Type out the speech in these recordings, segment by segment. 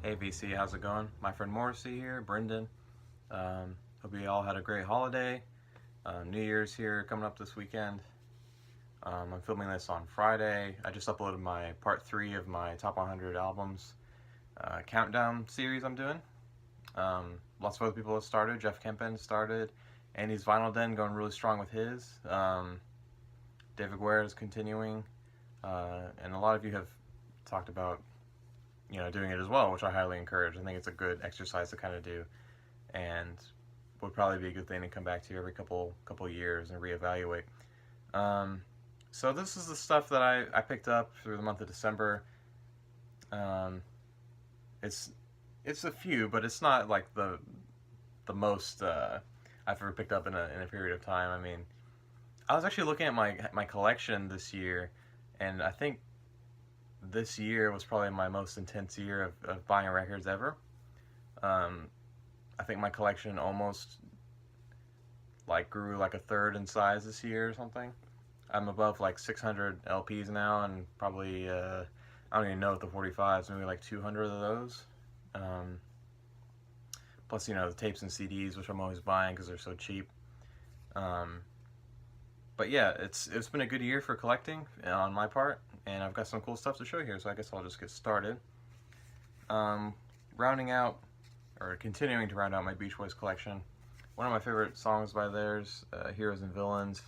Hey VC, how's it going? My friend Morrissey here, Brendan. Hope you all had a great holiday. New Year's here coming up this weekend. I'm filming this on Friday. I just uploaded my part 3 of my top 100 albums countdown series I'm doing. Lots of other people have started. Jeff Kempen started. Andy's Vinyl Den going really strong with his. David Guerra is continuing. And a lot of you have talked about doing it as well, which I highly encourage. I think it's a good exercise to kind of do, and would probably be a good thing to come back to every couple years and reevaluate. So this is the stuff that I picked up through the month of December. It's a few, but it's not like the most I've ever picked up in a period of time. I mean, I was actually looking at my collection this year, and I think this year was probably my most intense year of buying records ever. I think my collection almost grew like a third in size this year or something. I'm above like 600 LPs now, and probably I don't even know if the 45s, maybe like 200 of those. Plus, the tapes and CDs, which I'm always buying because they're so cheap. But yeah, it's been a good year for collecting on my part, and I've got some cool stuff to show here, so I guess I'll just get started. Rounding out, or continuing to round out my Beach Boys collection, one of my favorite songs by theirs, Heroes and Villains,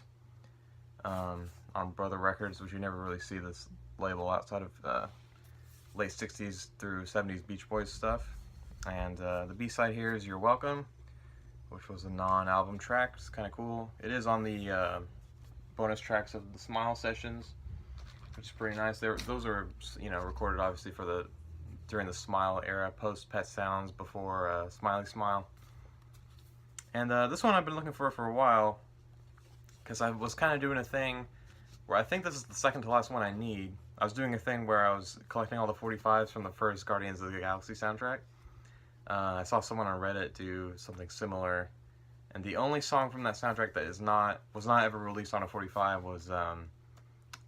on Brother Records, which you never really see this label outside of late 60s through 70s Beach Boys stuff. And the B-side here is You're Welcome, which was a non-album track. It's kind of cool. It is on the bonus tracks of the Smile sessions, which is pretty nice. Those are recorded obviously during the Smile era, post Pet Sounds, before Smiley Smile. And this one I've been looking for a while, because I was kind of doing a thing where I think this is the second to last one I need. I was doing a thing where I was collecting all the 45s from the first Guardians of the Galaxy soundtrack. I saw someone on Reddit do something similar, and the only song from that soundtrack that was not ever released on a 45 was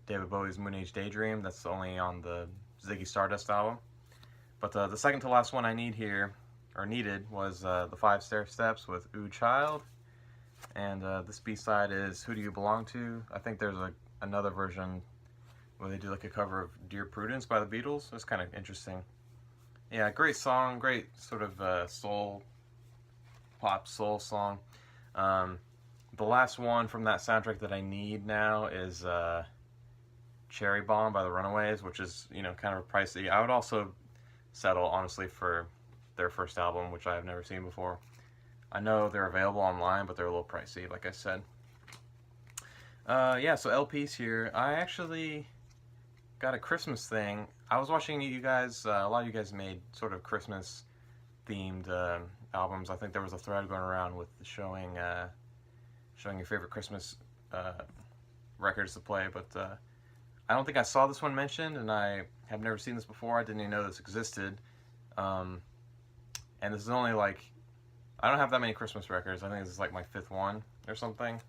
David Bowie's Moon Age Daydream. That's only on the Ziggy Stardust album. But the second to last one I needed was the 5 Stair Steps with Ooh Child. And this B-side is Who Do You Belong To? I think there's another version where they do like a cover of Dear Prudence by the Beatles. It's kind of interesting. Yeah, great song, great sort of pop soul song. The last one from that soundtrack that I need now is Cherry Bomb by the Runaways, which is kind of pricey. I would also settle honestly for their first album, which I have never seen before. I know they're available online, but they're a little pricey, like I said. Yeah, so LPs here. I actually got a Christmas thing. I was watching you guys, a lot of you guys made sort of Christmas themed albums. I think there was a thread going around with showing your favorite Christmas records to play, but I don't think I saw this one mentioned, and I have never seen this before. I didn't even know this existed. And this is only I don't have that many Christmas records. I think this is like my 5th one or something.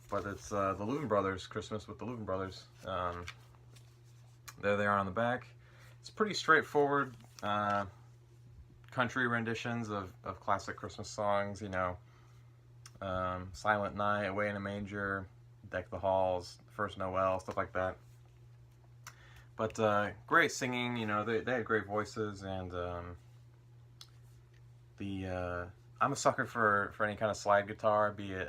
But it's the Louvin Brothers, Christmas with the Louvin Brothers. There they are on the back. It's pretty straightforward country renditions of classic Christmas songs, Silent Night, Away in a Manger, Deck the Halls, First Noel, stuff like that. But great singing, they had great voices, and I'm a sucker for any kind of slide guitar, be it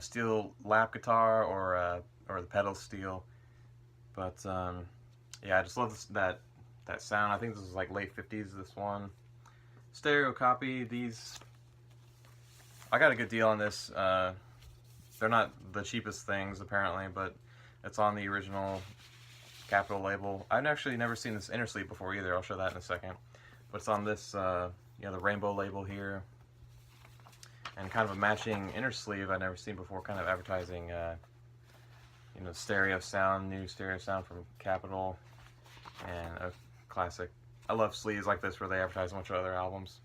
steel lap guitar or the pedal steel. But yeah, I just love that sound. I think this is like late 50s, this one. Stereo copy. I got a good deal on this. They're not the cheapest things apparently, but it's on the original Capitol label. I've actually never seen this inner sleeve before either. I'll show that in a second. But it's on this the rainbow label here, and kind of a matching inner sleeve I've never seen before, kind of advertising stereo sound, new stereo sound from Capitol, and a classic. I love sleeves like this where they advertise a bunch of other albums.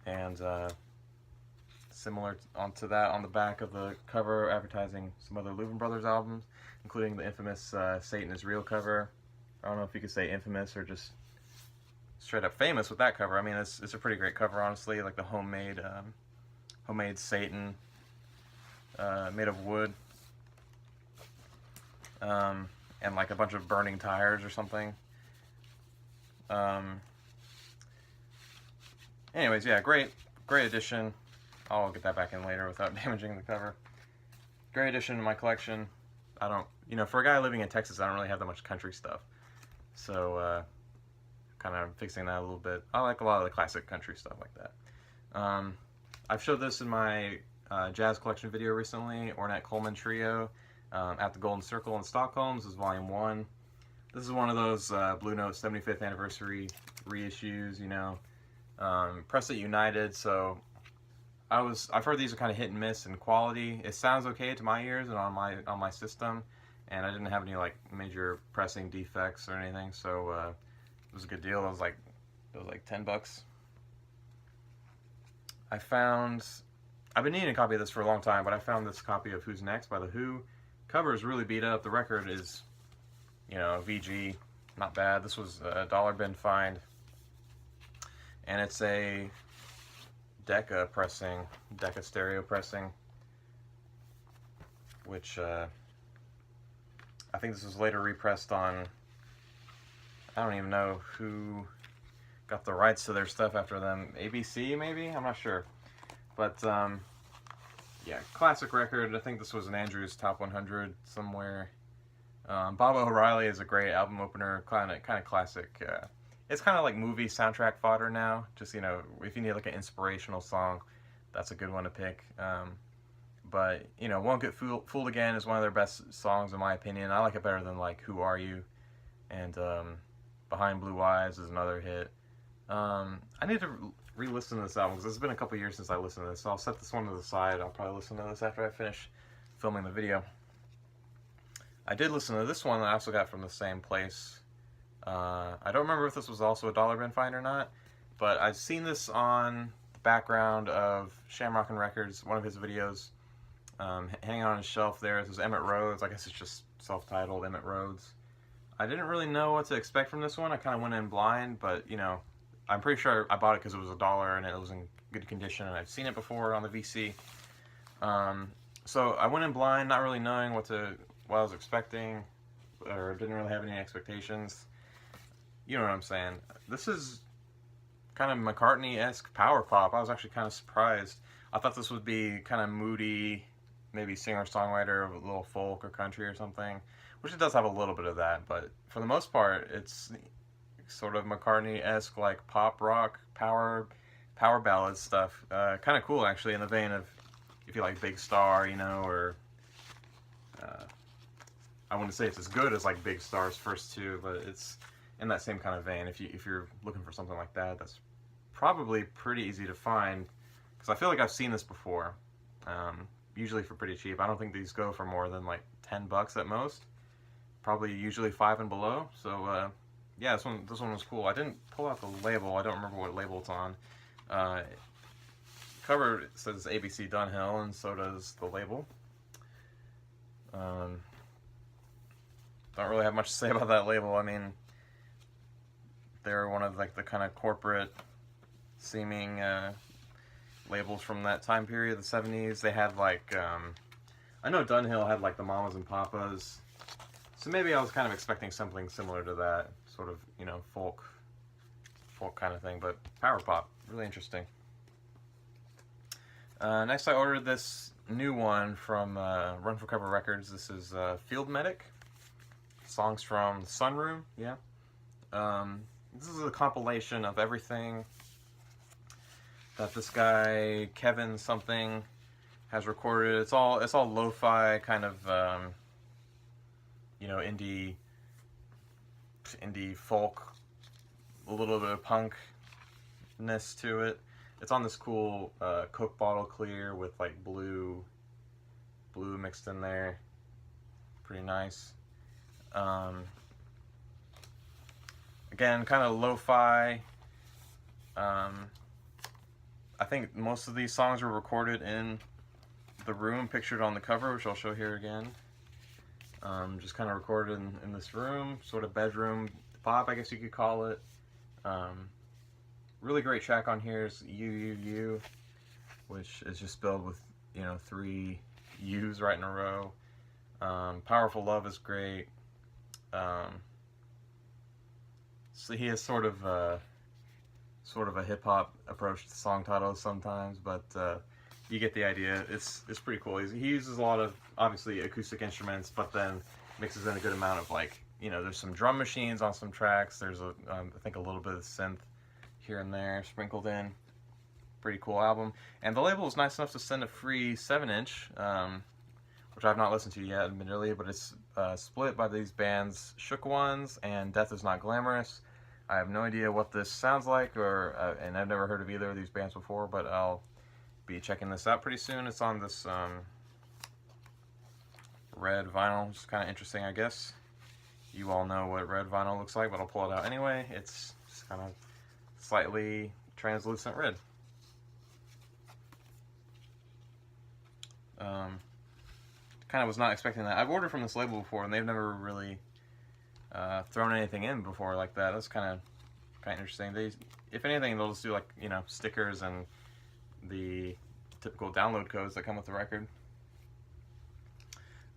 And similar onto that, on the back of the cover, advertising some other Louvin Brothers albums, including the infamous Satan Is Real cover. I don't know if you could say infamous or just straight up famous with that cover. I mean, it's a pretty great cover, honestly. Like the homemade Satan made of wood, and like a bunch of burning tires or something. Anyways, yeah, great addition. I'll get that back in later without damaging the cover. Great addition to my collection. I don't, you know, for a guy living in Texas, I don't really have that much country stuff. So, kind of fixing that a little bit. I like a lot of the classic country stuff like that. I've showed this in my jazz collection video recently, Ornette Coleman Trio, at the Golden Circle in Stockholm. This is Volume 1. This is one of those Blue Note 75th anniversary reissues, you know. Press It United, so I've heard these are kind of hit and miss in quality. It sounds okay to my ears and on my system, and I didn't have any like major pressing defects or anything, so it was a good deal. It was like $10. I've been needing a copy of this for a long time, but I found this copy of Who's Next by The Who. Cover is really beat up. The record is, you know, VG, not bad. This was a dollar bin find, and it's a Decca stereo pressing, which I think this was later repressed on, I don't even know who got the rights to their stuff after them, ABC maybe? I'm not sure. But yeah, classic record. I think this was an Andrews Top 100 somewhere. Baba O'Reilly is a great album opener, kind of classic. It's kind of like movie soundtrack fodder now. Just, you know, if you need like an inspirational song, that's a good one to pick. But, you know, Won't Get Fooled Again is one of their best songs in my opinion. I like it better than like Who Are You? And Behind Blue Eyes is another hit. I need to re-listen to this album because it's been a couple years since I listened to this. So I'll set this one to the side. I'll probably listen to this after I finish filming the video. I did listen to this one that I also got from the same place. I don't remember if this was also a dollar bin find or not, but I've seen this on the background of Shamrockin' Records, one of his videos, hanging on his shelf there. This is Emmet Rhodes. I guess it's just self-titled Emmet Rhodes. I didn't really know what to expect from this one. I kind of went in blind, but, you know, I'm pretty sure I bought it because it was $1 and it was in good condition, and I've seen it before on the VC. So I went in blind, not really knowing what I was expecting, or didn't really have any expectations. You know what I'm saying. This is kind of McCartney-esque power pop. I was actually kind of surprised. I thought this would be kind of moody, maybe singer-songwriter, a little folk or country or something, which it does have a little bit of that, but for the most part, it's sort of McCartney-esque, like pop rock, power ballad stuff. Kind of cool, actually, in the vein of, if you like Big Star, you know, or I wouldn't say it's as good as like Big Star's first two, but it's in that same kind of vein. If you're looking for something like that, that's probably pretty easy to find, because I feel like I've seen this before, usually for pretty cheap. I don't think these go for more than like $10 at most, probably usually 5 and below. So yeah, this one was cool. I didn't pull out the label. I don't remember what label it's on. Cover says ABC Dunhill, and so does the label. Don't really have much to say about that label. I mean, they're one of like the kind of corporate seeming labels from that time period, the 70s. They had like, I know Dunhill had like the Mamas and Papas, so maybe I was kind of expecting something similar to that, sort of, you know, folk kind of thing, but power pop, really interesting. Next I ordered this new one from Run for Cover Records. This is Field Medic, songs from Sunroom, yeah. This is a compilation of everything that this guy Kevin something has recorded. It's all lo-fi kind of you know, indie folk, a little bit of punkness to it. It's on this cool Coke bottle clear with like blue mixed in there. Pretty nice. Again, kind of lo-fi. I think most of these songs were recorded in the room pictured on the cover, which I'll show here again. Just kind of recorded in this room, sort of bedroom pop, I guess you could call it. really great track on here is You, which is just spelled with, you know, 3 U's right in a row. Powerful Love is great. So he has sort of a hip hop approach to song titles sometimes, but you get the idea. It's pretty cool. He uses a lot of obviously acoustic instruments, but then mixes in a good amount of, like, you know, there's some drum machines on some tracks. There's I think a little bit of synth here and there sprinkled in. Pretty cool album. And the label was nice enough to send a free 7-inch, which I've not listened to yet, admittedly, but it's split by these bands Shook Ones and Death Is Not Glamorous. I have no idea what this sounds like, and I've never heard of either of these bands before, but I'll be checking this out pretty soon. It's on this red vinyl, which is kind of interesting, I guess. You all know what red vinyl looks like, but I'll pull it out anyway. It's just kind of slightly translucent red. Kind of was not expecting that. I've ordered from this label before, and they've never really thrown anything in before like that. That's kind of interesting. They, if anything, they'll just do, like, you know, stickers and the typical download codes that come with the record.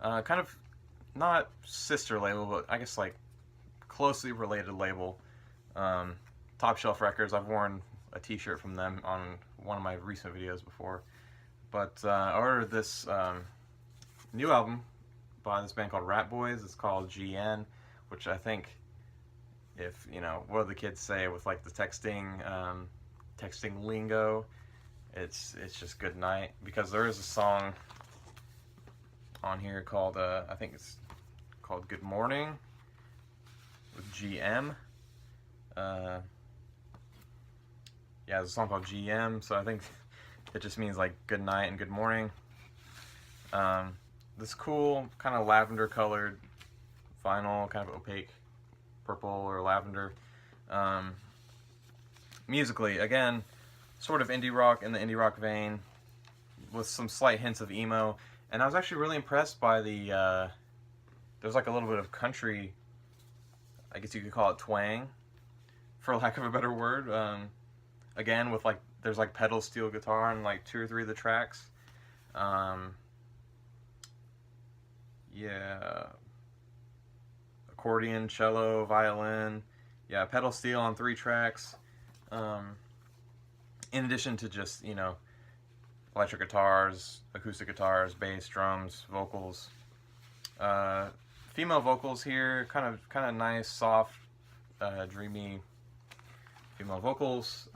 Kind of not sister label, but I guess like closely related label. Top Shelf Records. I've worn a t-shirt from them on one of my recent videos before. But I ordered this new album by this band called Ratboys. It's called GN, which I think, if, you know, what do the kids say with, like, the texting lingo, it's just good night, because there is a song on here called, I think it's called Good Morning with GM. Yeah, there's a song called GM, so I think it just means, like, good night and good morning. This cool kind of lavender colored vinyl, kind of opaque purple or lavender. Musically, again, sort of indie rock in the indie rock vein, with some slight hints of emo. And I was actually really impressed by the, there's like a little bit of country, I guess you could call it twang, for lack of a better word. Again, with, like, there's like pedal steel guitar on like 2 or 3 of the tracks. Yeah, accordion, cello, violin. Yeah, pedal steel on 3 tracks. In addition to just, you know, electric guitars, acoustic guitars, bass, drums, vocals. Female vocals here, kind of nice, soft, dreamy female vocals.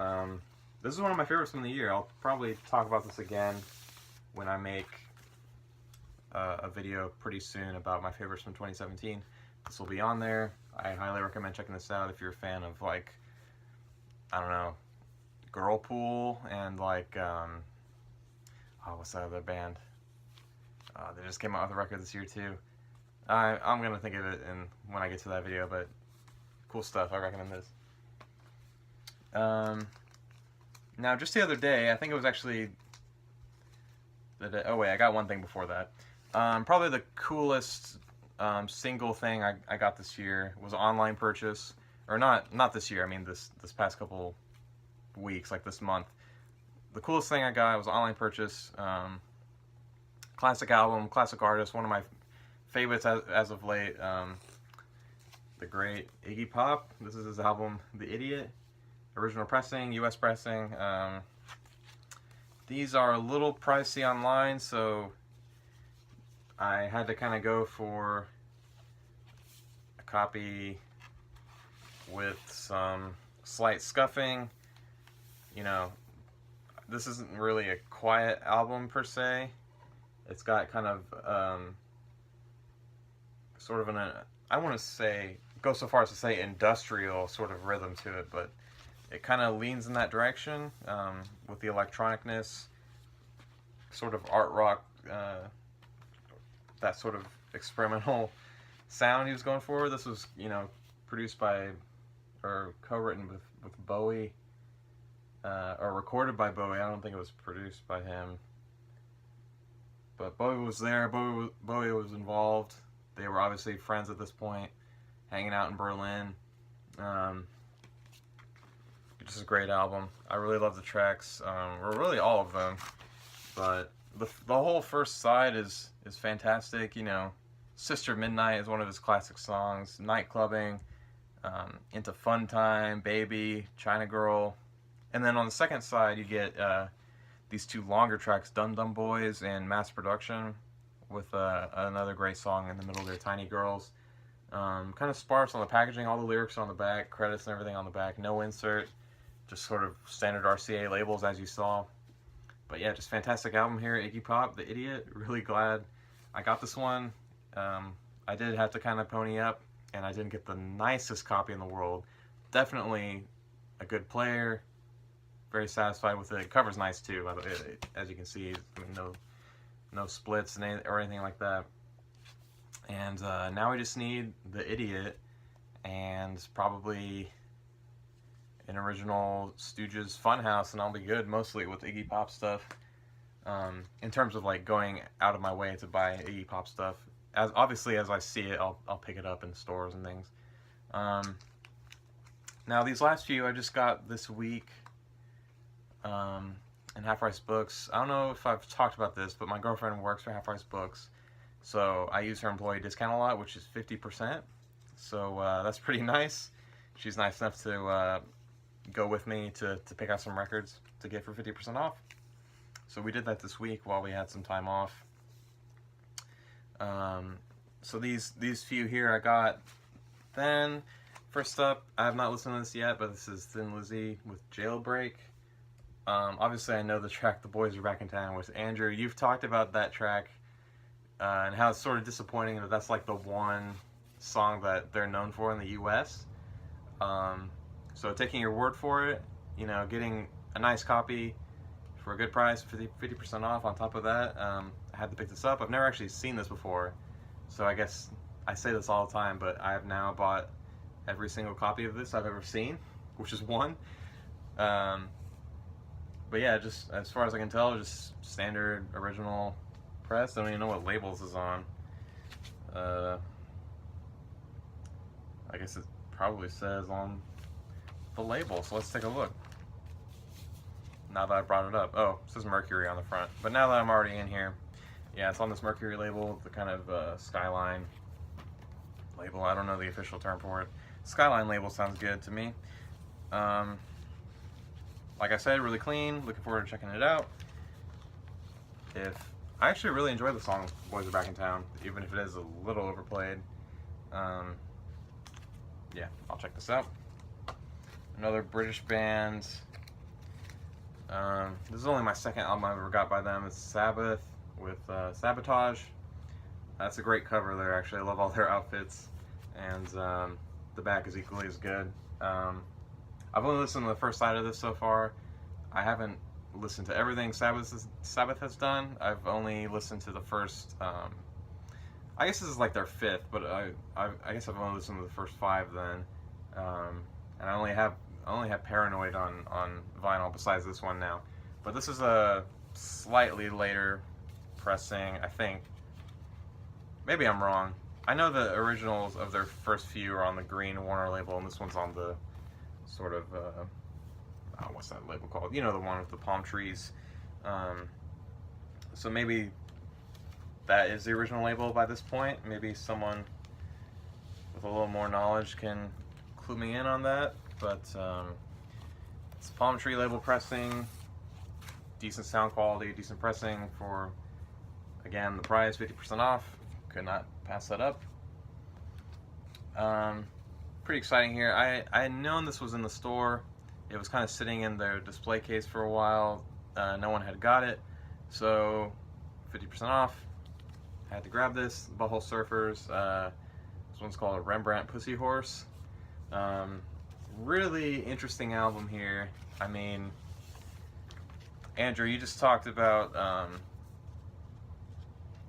This is one of my favorites from the year. I'll probably talk about this again when I make a video pretty soon about my favorites from 2017. This will be on there. I highly recommend checking this out if you're a fan of, like, I don't know, girl pool and, like, oh, what's that other band? They just came out with a record this year too. I'm gonna think of it when I get to that video, but cool stuff. I recommend this. Now, just the other day, I think it was actually the day, oh wait, I got one thing before that. Probably the coolest single thing I got this year was an online purchase, or not this year. I mean this past couple weeks, like this month. The coolest thing I got was an online purchase. Classic album, classic artist, one of my favorites as of late. The great Iggy Pop. This is his album, The Idiot. Original pressing, US pressing. These are a little pricey online, so I had to kind of go for a copy with some slight scuffing. You know, this isn't really a quiet album per se. It's got kind of sort of I want to say, go so far as to say industrial sort of rhythm to it, but it kind of leans in that direction with the electronicness, sort of art rock, that sort of experimental sound he was going for. This was, you know, produced by, or co-written with Bowie, or recorded by Bowie. I don't think it was produced by him. But Bowie was there, Bowie was involved. They were obviously friends at this point, hanging out in Berlin. this is a great album. I really love the tracks, or really all of them. But the whole first side is fantastic. You know, Sister Midnight is one of his classic songs. Nightclubbing, Into Fun Time, Baby, China Girl. And then on the second side, you get these two longer tracks, Dum Dum Boys and Mass Production, with another great song in the middle there, Tiny Girls. Kind of sparse on the packaging, all the lyrics are on the back, credits and everything on the back, no insert, just sort of standard RCA labels as you saw. But yeah, just fantastic album here, Iggy Pop, The Idiot. Really glad I got this one. I did have to kind of pony up, and I didn't get the nicest copy in the world. Definitely a good player, very satisfied with it. Cover's nice too, by the way, as you can see. I mean, no splits or anything like that. And now we just need The Idiot and probably an original Stooges Funhouse, and I'll be good, mostly with Iggy Pop stuff. In terms of like going out of my way to buy Iggy Pop stuff, obviously as I see it, I'll pick it up in stores and things. Now these last few I just got this week in Half Price Books. I don't know if I've talked about this, but my girlfriend works for Half Price Books, so I use her employee discount a lot, which is 50%. So that's pretty nice. She's nice enough to go with me to pick out some records to get for 50% off. So we did that this week while we had some time off. So these few here I got. Then first up, I have not listened to this yet, but this is Thin Lizzy with Jailbreak. Obviously I know the track The Boys Are Back in Town with Andrew. You've talked about that track and how it's sort of disappointing that that's like the one song that they're known for in the US. So taking your word for it, you know, getting a nice copy for a good price, 50% off on top of that, I had to pick this up. I've never actually seen this before, so I guess I say this all the time, but I have now bought every single copy of this I've ever seen, which is one. But yeah, just as far as I can tell, just standard original press. I don't even know what labels is on. I guess it probably says on the label, so let's take a look. Now that I brought it up. Oh, it says Mercury on the front. But now that I'm already in here, yeah, it's on this Mercury label, the kind of Skyline label. I don't know the official term for it. Skyline label sounds good to me. Like I said, really clean. Looking forward to checking it out. I actually really enjoy the song Boys Are Back in Town, even if it is a little overplayed. Yeah, I'll check this out. Another British band. This is only my second album I ever got by them. It's Sabbath with Sabotage. That's a great cover there, actually. I love all their outfits. And the back is equally as good. I've only listened to the first side of this so far. I haven't listened to everything Sabbath has done. I've only listened to the first, I guess this is like their fifth, but I guess I've only listened to the first 5 then. And I only have Paranoid on vinyl besides this one now. But this is a slightly later pressing, I think. Maybe I'm wrong. I know the originals of their first few are on the green Warner label, and this one's on the sort of, what's that label called? You know, the one with the palm trees. So maybe that is the original label by this point. Maybe someone with a little more knowledge can clue me in on that. But it's palm tree label pressing, decent sound quality, decent pressing for, again, the price, 50% off. Could not pass that up. Pretty exciting here. I had known this was in the store. It was kind of sitting in their display case for a while. No one had got it, so 50% off. I had to grab this. Butthole Surfers. This one's called a Rembrandt Pussy Horse. Really interesting album here. I mean, Andrew, you just talked about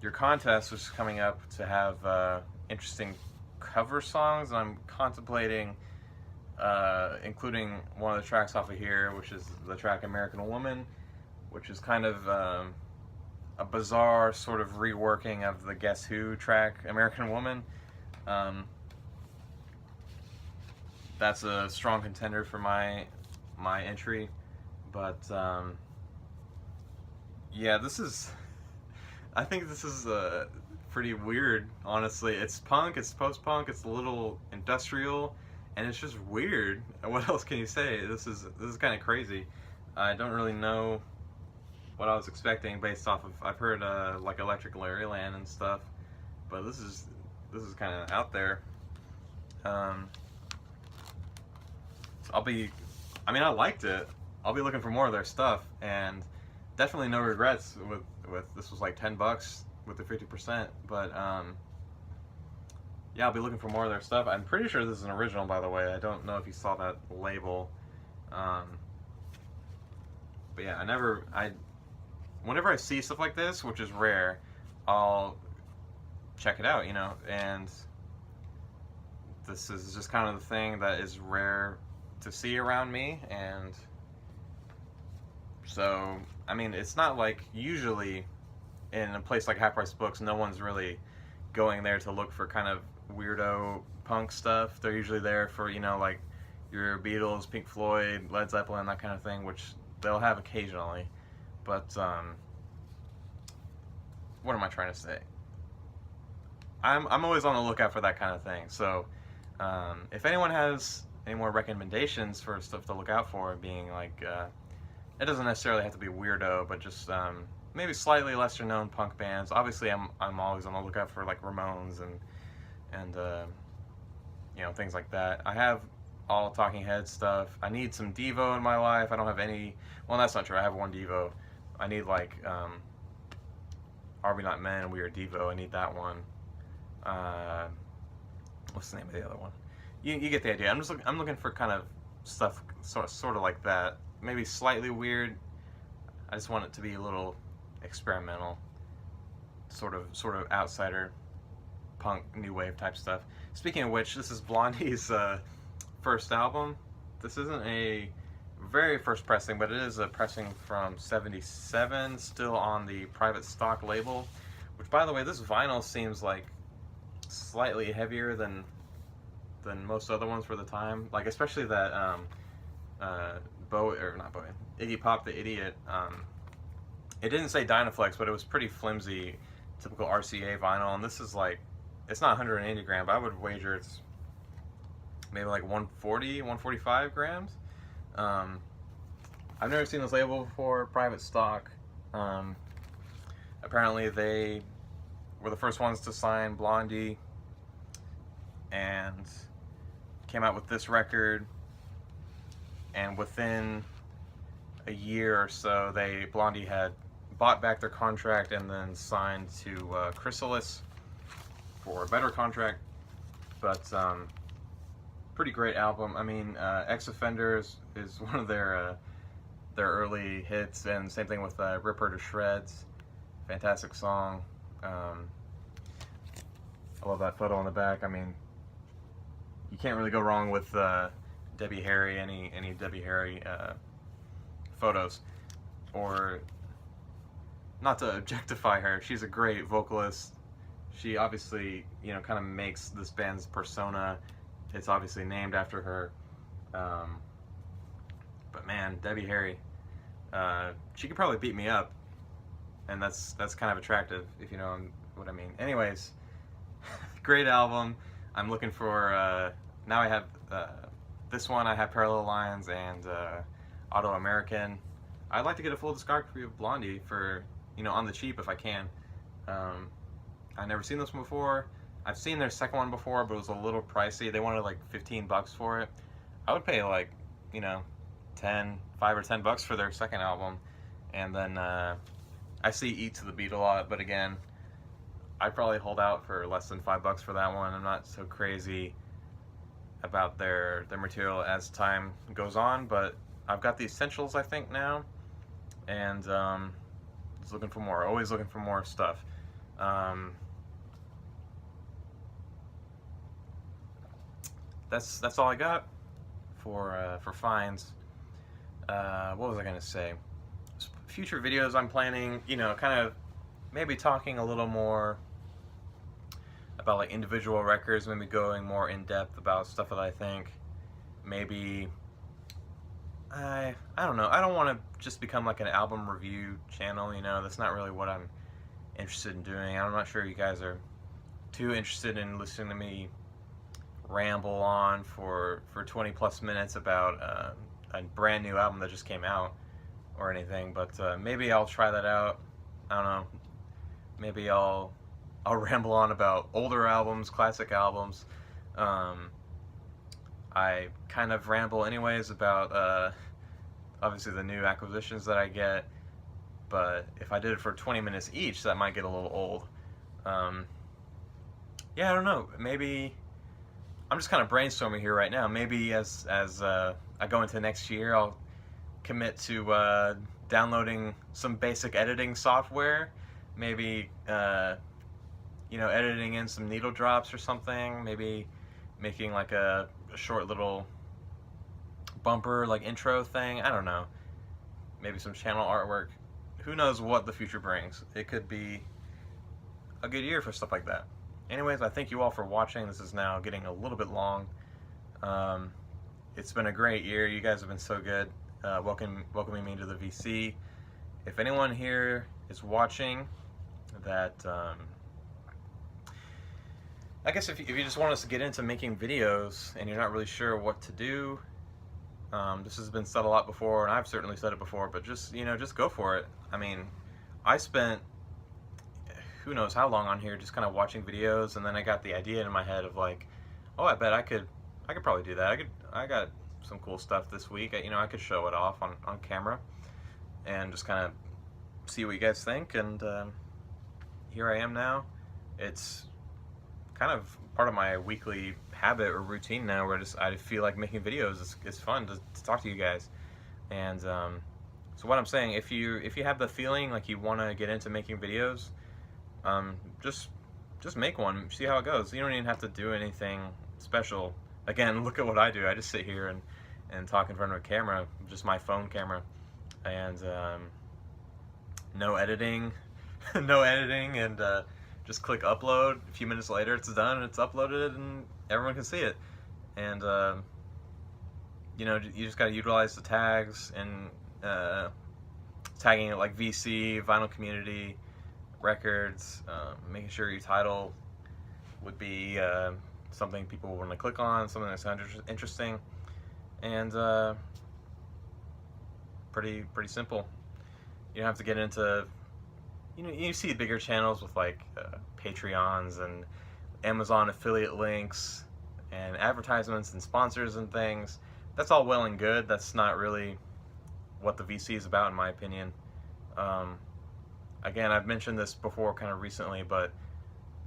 your contest, which is coming up, to have interesting cover songs. I'm contemplating including one of the tracks off of here, which is the track American Woman, which is kind of a bizarre sort of reworking of the Guess Who track American Woman. That's a strong contender for my my entry. But yeah, I think this is pretty weird, honestly. It's punk, it's post-punk, it's a little industrial, and it's just weird. What else can you say? This is kind of crazy. I don't really know what I was expecting based off of, I've heard like Electric Larryland and stuff, but this is kind of out there. So I liked it. I'll be looking for more of their stuff, and definitely no regrets with this was like $10 with the 50%, but yeah, I'll be looking for more of their stuff. I'm pretty sure this is an original, by the way. I don't know if you saw that label, but yeah, whenever I see stuff like this, which is rare, I'll check it out, you know, and this is just kind of the thing that is rare to see around me. And so, I mean, it's not like usually in a place like Half Price Books, no one's really going there to look for kind of weirdo punk stuff. They're usually there for, you know, like your Beatles, Pink Floyd, Led Zeppelin, that kind of thing, which they'll have occasionally. But what am I trying to say? I'm always on the lookout for that kind of thing. So if anyone has any more recommendations for stuff to look out for, being like it doesn't necessarily have to be weirdo, but just maybe slightly lesser known punk bands. Obviously, I'm always on the lookout for like Ramones and you know, things like that. I have all Talking Heads stuff. I need some Devo in my life. I don't have any. Well, that's not true. I have one Devo. I need like Are We Not Men? We Are Devo. I need that one. What's the name of the other one? You get the idea. I'm looking for kind of stuff sort of like that. Maybe slightly weird. I just want it to be a little experimental, sort of outsider punk new wave type stuff. Speaking of which, this is Blondie's first album. This isn't a very first pressing, but it is a pressing from '77, still on the private stock label, which, by the way, this vinyl seems like slightly heavier than most other ones for the time, like especially that Iggy Pop the Idiot. It didn't say Dynaflex, but it was pretty flimsy, typical RCA vinyl, and this is like, it's not 180 gram, but I would wager it's maybe like 140, 145 grams. I've never seen this label before, private stock. Apparently they were the first ones to sign Blondie and came out with this record, and within a year or so, Blondie had bought back their contract and then signed to Chrysalis for a better contract. But pretty great album. I mean, Ex Offenders is one of their early hits, and same thing with Rip Her to Shreds. Fantastic song. I love that photo on the back. I mean, you can't really go wrong with Debbie Harry, any Debbie Harry photos. Or, not to objectify her, she's a great vocalist. She obviously, you know, kind of makes this band's persona. It's obviously named after her. But man, Debbie Harry, she could probably beat me up, and that's kind of attractive, if you know what I mean. Anyways, great album. I'm looking for, now I have this one, I have Parallel Lines and Auto American. I'd like to get a full discography of Blondie for, you know, on the cheap if I can. I've never seen this one before. I've seen their second one before, but it was a little pricey. They wanted like $15 for it. I would pay like, you know, $5 or $10 for their second album. And then I see Eat to the Beat a lot, but again, I'd probably hold out for less than $5 for that one. I'm not so crazy about their material as time goes on, but I've got the essentials, I think, now, and just looking for more. Always looking for more stuff. That's all I got for finds. What was I gonna say? Future videos I'm planning, you know, kind of maybe talking a little more about like individual records, maybe going more in depth about stuff that I think. Maybe I don't know. I don't want to just become like an album review channel, you know. That's not really what I'm interested in doing. I'm not sure you guys are too interested in listening to me ramble on for 20 plus minutes about a brand new album that just came out or anything, but maybe I'll try that out. I don't know. Maybe I'll ramble on about older albums, classic albums. Um, I kind of ramble anyways about obviously the new acquisitions that I get, but if I did it for 20 minutes each, that might get a little old. Um, yeah, I don't know. Maybe I'm just kind of brainstorming here right now. Maybe as I go into next year, I'll commit to downloading some basic editing software. Maybe editing in some needle drops or something. Maybe making like a short little bumper like intro thing. I don't know. Maybe some channel artwork. Who knows what the future brings? It could be a good year for stuff like that. Anyways, I thank you all for watching. This is now getting a little bit long. It's been a great year. You guys have been so good welcoming me to the VC. If anyone here is watching that, I guess if you just want us to get into making videos and you're not really sure what to do, this has been said a lot before, and I've certainly said it before, but just go for it. I mean, I spent who knows how long on here just kind of watching videos, and then I got the idea in my head of like, oh, I bet I could probably do that. I got some cool stuff this week. I could show it off on camera and just kind of see what you guys think, and here I am now. It's kind of part of my weekly habit or routine now, where I feel like making videos is fun to talk to you guys. And so what I'm saying, if you have the feeling like you want to get into making videos, just make one, see how it goes. You don't even have to do anything special. Again, look at what I do. I just sit here and talk in front of a camera, just my phone camera, and no editing, no editing, and just click upload. A few minutes later, it's done, and it's uploaded, and everyone can see it. And you just gotta utilize the tags and tagging it like VC, vinyl community, records, making sure your title would be something people want to click on, something that sounds interesting, and pretty simple. You don't have to get into, you see bigger channels with like Patreons and Amazon affiliate links and advertisements and sponsors and things. That's all well and good. That's not really what the VC is about, in my opinion. Again, I've mentioned this before kind of recently, but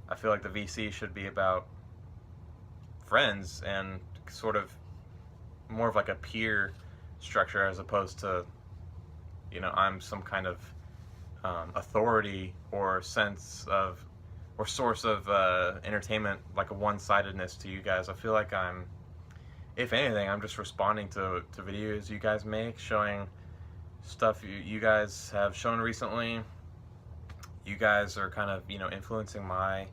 I feel like the VC should be about friends and sort of more of like a peer structure, as opposed to, I'm some kind of authority or sense of, or source of entertainment, like a one-sidedness to you guys. I feel like if anything, I'm just responding to videos you guys make, showing stuff you guys have shown recently. You guys are kind of, influencing my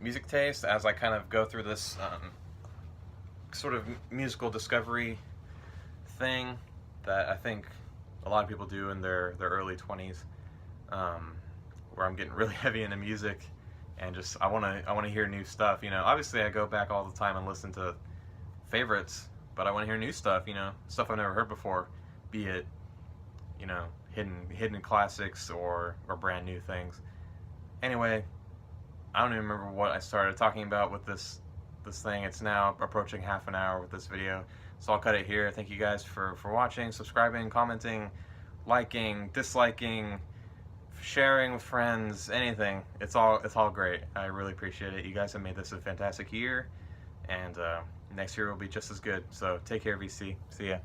music taste as I kind of go through this sort of musical discovery thing that I think a lot of people do in their early 20s, where I'm getting really heavy into music and just I want to hear new stuff. Obviously I go back all the time and listen to favorites, but I want to hear new stuff. Stuff I've never heard before, be it hidden classics or brand new things. Anyway, I don't even remember what I started talking about with this thing. It's now approaching half an hour with this video, so I'll cut it here. Thank you guys for watching, subscribing, commenting, liking, disliking, sharing with friends, anything. It's all great. I really appreciate it. You guys have made this a fantastic year, and next year will be just as good. So take care, VC. See ya.